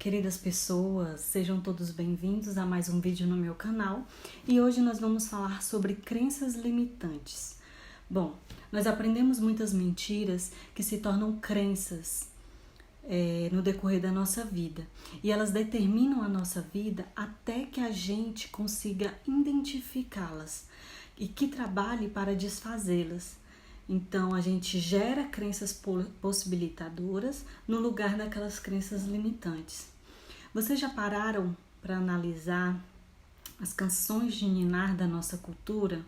Queridas pessoas, sejam todos bem-vindos a mais um vídeo no meu canal e hoje nós vamos falar sobre crenças limitantes. Bom, nós aprendemos muitas mentiras que se tornam crenças no decorrer da nossa vida e elas determinam a nossa vida até que a gente consiga identificá-las e que trabalhe para desfazê-las. Então, a gente gera crenças possibilitadoras no lugar daquelas crenças limitantes. Vocês já pararam para analisar as canções de ninar da nossa cultura?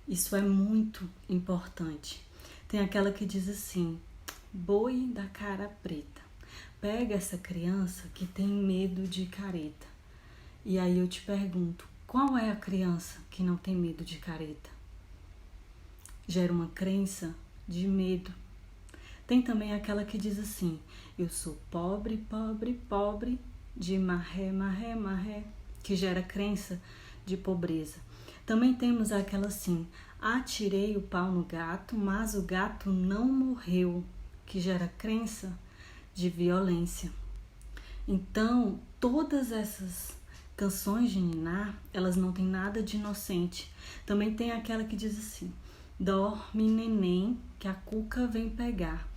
Isso é muito importante. Tem aquela que diz assim: boi da cara preta, pega essa criança que tem medo de careta. E aí eu te pergunto, qual é a criança que não tem medo de careta? Gera uma crença de medo. Tem também aquela que diz assim: eu sou pobre, pobre, pobre, de marré, marré, marré, que gera crença de pobreza. Também temos aquela assim: atirei o pau no gato, mas o gato não morreu, que gera crença de violência. Então, todas essas canções de ninar, elas não têm nada de inocente. Também tem aquela que diz assim: dorme, neném, que a cuca vem pegar.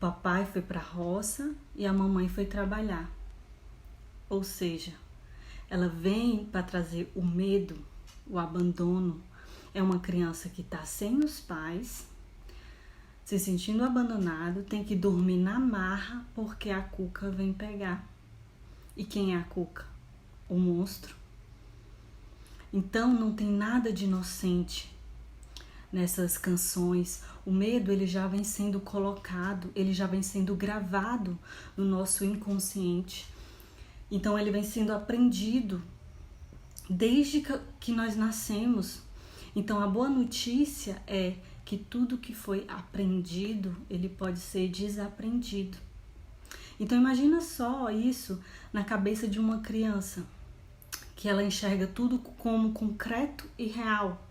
Papai foi para a roça e a mamãe foi trabalhar. Ou seja, ela vem para trazer o medo, o abandono. É uma criança que está sem os pais, se sentindo abandonado, tem que dormir na marra porque a cuca vem pegar. E quem é a cuca? O monstro. Então não tem nada de inocente nessas canções. O medo, ele já vem sendo colocado, ele já vem sendo gravado no nosso inconsciente. Então ele vem sendo aprendido desde que nós nascemos. Então a boa notícia é que tudo que foi aprendido, ele pode ser desaprendido. Então imagina só isso na cabeça de uma criança, que ela enxerga tudo como concreto e real.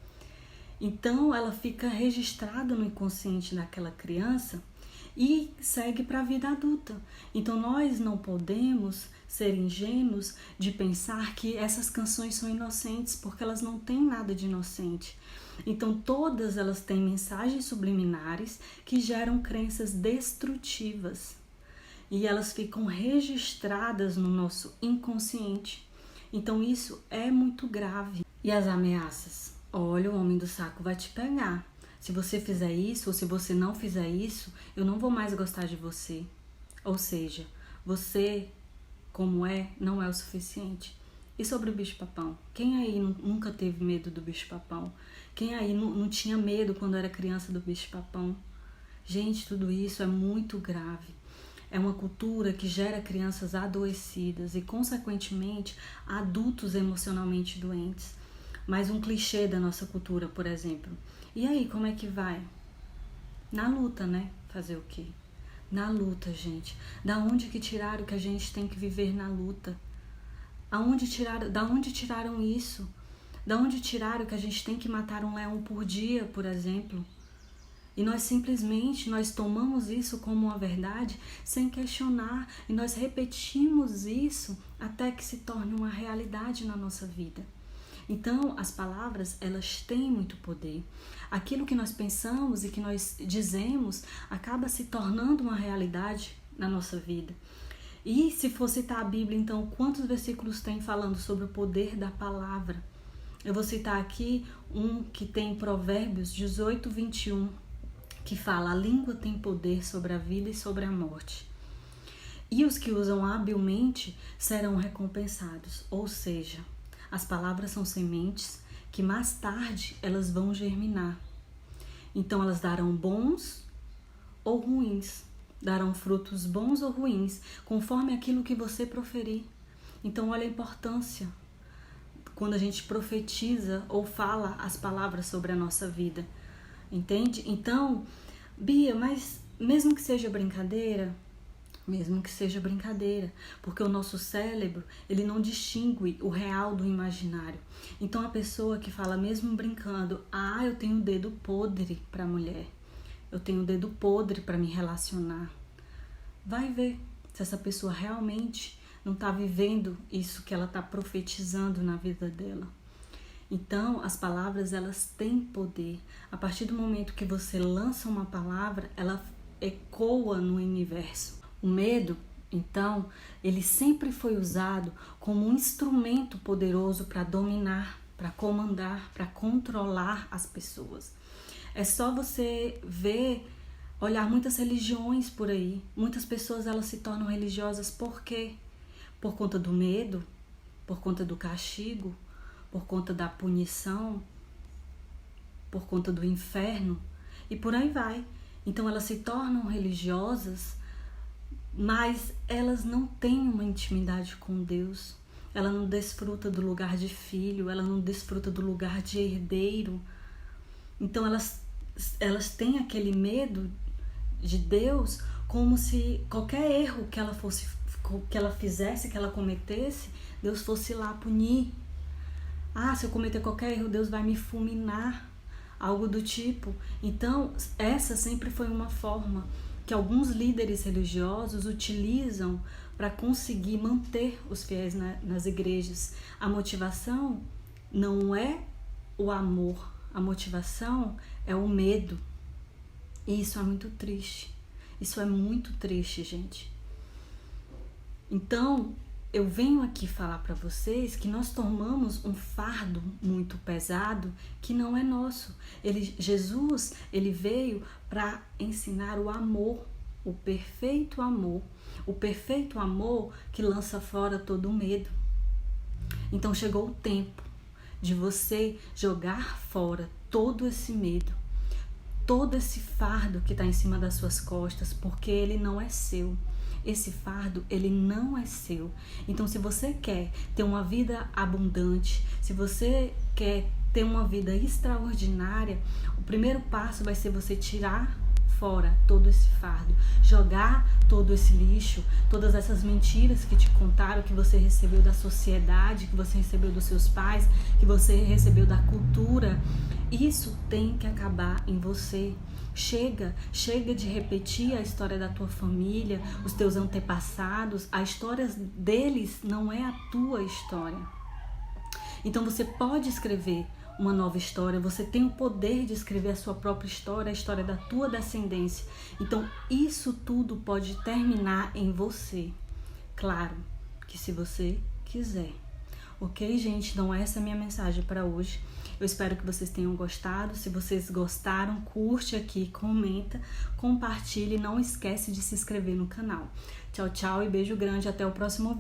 Então, ela fica registrada no inconsciente daquela criança e segue para a vida adulta. Então, nós não podemos ser ingênuos de pensar que essas canções são inocentes, porque elas não têm nada de inocente. Então, todas elas têm mensagens subliminares que geram crenças destrutivas. E elas ficam registradas no nosso inconsciente. Então, isso é muito grave. E as ameaças? Olha, o homem do saco vai te pegar. Se você fizer isso ou se você não fizer isso, eu não vou mais gostar de você. Ou seja, você, como é, não é o suficiente. E sobre o bicho-papão? Quem aí nunca teve medo do bicho-papão? Quem aí não tinha medo quando era criança do bicho-papão? Gente, tudo isso é muito grave. É uma cultura que gera crianças adoecidas e, consequentemente, adultos emocionalmente doentes. Mais um clichê da nossa cultura, por exemplo. E aí, como é que vai? Na luta, né? Fazer o quê? Na luta, gente. Da onde que tiraram que a gente tem que viver na luta? Da onde tiraram isso? Da onde tiraram que a gente tem que matar um leão por dia, por exemplo? E nós simplesmente, nós tomamos isso como uma verdade sem questionar. E nós repetimos isso até que se torne uma realidade na nossa vida. Então, as palavras, elas têm muito poder. Aquilo que nós pensamos e que nós dizemos acaba se tornando uma realidade na nossa vida. E se for citar a Bíblia, então, quantos versículos tem falando sobre o poder da palavra? Eu vou citar aqui um que tem Provérbios 18, 21, que fala: a língua tem poder sobre a vida e sobre a morte. E os que usam habilmente serão recompensados. Ou seja, as palavras são sementes que mais tarde elas vão germinar. Então elas darão bons ou ruins, darão frutos bons ou ruins, conforme aquilo que você proferir. Então olha a importância quando a gente profetiza ou fala as palavras sobre a nossa vida. Entende? Então, Bia, mas mesmo que seja brincadeira, porque o nosso cérebro, ele não distingue o real do imaginário. Então a pessoa que fala mesmo brincando: ah, eu tenho dedo podre para mulher, eu tenho dedo podre para me relacionar, vai ver se essa pessoa realmente não está vivendo isso que ela está profetizando na vida dela. Então, as palavras, elas têm poder. A partir do momento que você lança uma palavra, ela ecoa no universo. O medo, então, ele sempre foi usado como um instrumento poderoso para dominar, para comandar, para controlar as pessoas. É só você olhar muitas religiões por aí. Muitas pessoas, elas se tornam religiosas por quê? Por conta do medo, por conta do castigo, por conta da punição, por conta do inferno, e por aí vai. Então elas se tornam religiosas, mas elas não têm uma intimidade com Deus. Ela não desfruta do lugar de filho, ela não desfruta do lugar de herdeiro. Então elas têm aquele medo de Deus, como se qualquer erro que ela fizesse, que ela cometesse, Deus fosse lá punir. Se eu cometer qualquer erro, Deus vai me fulminar, algo do tipo. Então, essa sempre foi uma forma que alguns líderes religiosos utilizam para conseguir manter os fiéis nas igrejas. A motivação não é o amor, a motivação é o medo. E isso é muito triste. Isso é muito triste, gente. Então, eu venho aqui falar para vocês que nós tomamos um fardo muito pesado que não é nosso. Jesus, ele veio para ensinar o amor, o perfeito amor que lança fora todo o medo. Então chegou o tempo de você jogar fora todo esse medo, todo esse fardo que está em cima das suas costas, porque ele não é seu. Esse fardo, ele não é seu. Então, se você quer ter uma vida abundante, se você quer ter uma vida extraordinária, o primeiro passo vai ser você tirar fora todo esse fardo, jogar todo esse lixo, todas essas mentiras que te contaram, que você recebeu da sociedade, que você recebeu dos seus pais, que você recebeu da cultura. Isso tem que acabar em você. Chega de repetir a história da tua família, os teus antepassados. A história deles não é a tua história. Então você pode escrever uma nova história, você tem o poder de escrever a sua própria história, a história da tua descendência. Então isso tudo pode terminar em você. Claro que se você quiser. Ok, gente? Então essa é a minha mensagem para hoje. Eu espero que vocês tenham gostado. Se vocês gostaram, curte aqui, comenta, compartilhe e não esquece de se inscrever no canal. Tchau, tchau e beijo grande. Até o próximo vídeo.